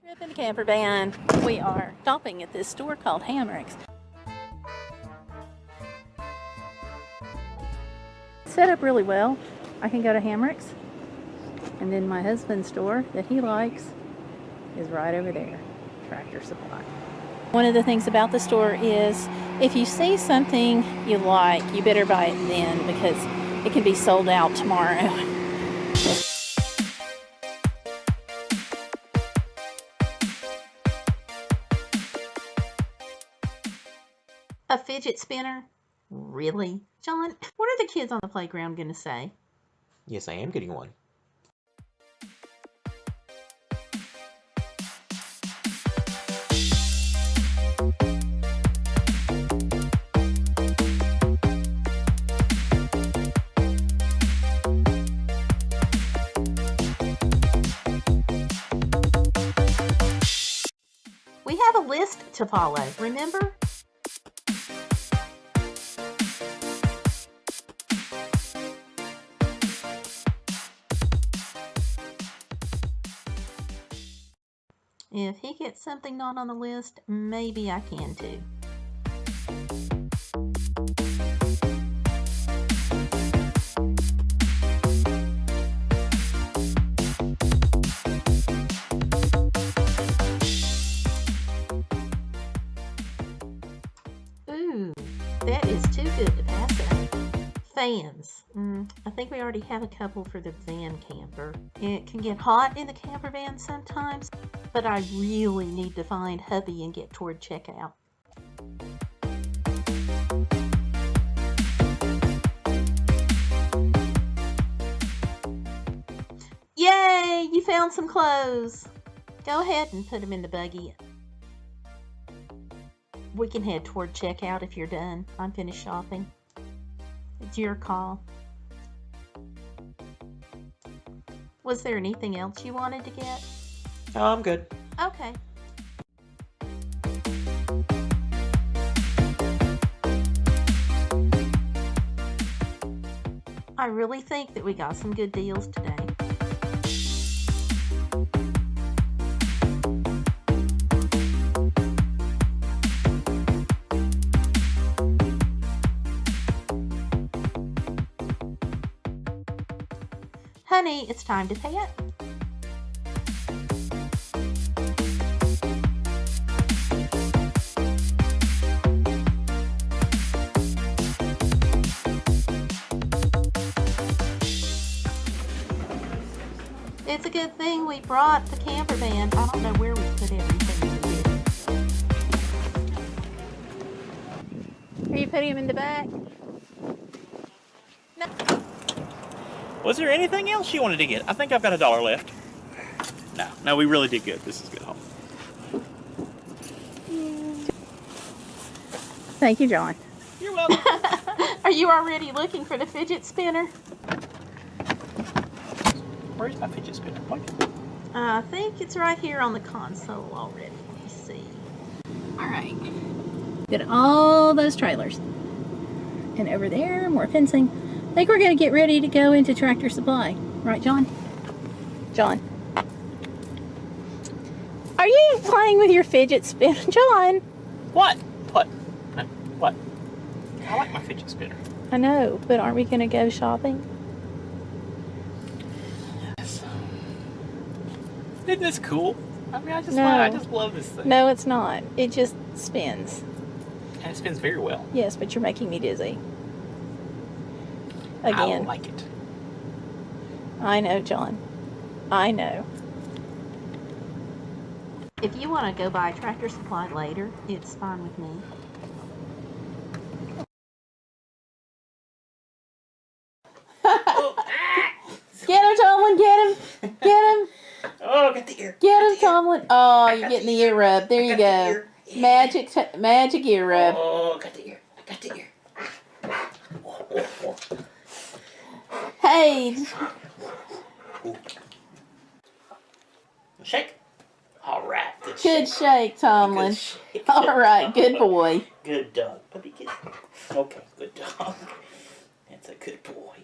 Trip in the camper van. We are stopping at this store called Hamrick's. Set up really well. I can go to Hamrick's, and then my husband's store that he likes is right over there, Tractor Supply. One of the things about the store is if you see something you like, you better buy it then because it can be sold out tomorrow. A fidget spinner? Really? John, what are the kids on the playground going to say? Yes, I am getting one. We have a list to follow, remember? If he gets something not on the list, maybe I can too. Ooh, that is too good to pass up. Fans. I think we already have a couple for the van camper. It can get hot in the camper van sometimes, but I really need to find Hubby and get toward checkout. Yay! You found some clothes. Go ahead and put them in the buggy. We can head toward checkout if you're done. I'm finished shopping. It's your call. Was there anything else you wanted to get? Oh, I'm good. Okay. I really think that we got some good deals today. Honey, it's time to pay up. It's a good thing we brought the camper van. I don't know where we put everything. Are you putting them in the back? No. Was there anything else you wanted to get? I think I've got $1 left. No, we really did good. This is good home. Thank you, John. You're welcome. Are you already looking for the fidget spinner? Where's my fidget spinner? I think it's right here on the console already. Let me see. All right. Did all those trailers. And over there, more fencing. I think we're going to get ready to go into Tractor Supply. Right, John? John. Are you playing with your fidget spinner? John! What? What? No, what? I like my fidget spinner. I know, but aren't we going to go shopping? Yes. Isn't this cool? I mean, I just love this thing. No, it's not. It just spins. And it spins very well. Yes, but you're making me dizzy. I Again. like it. I know, John. I know. If you want to go buy Tractor Supply later, it's fine with me. Get him, Tomlin, get him! Get him! Oh, get the ear. Get him, Tomlin! Oh, you're getting the ear rub. There you go. Magic ear rub. Oh, got the ear. I got the ear. Hey! Shake. All right. Good shake, Tomlin. Good shake. All right, good boy. Good dog. Puppy, get. Okay, good dog. That's a good boy.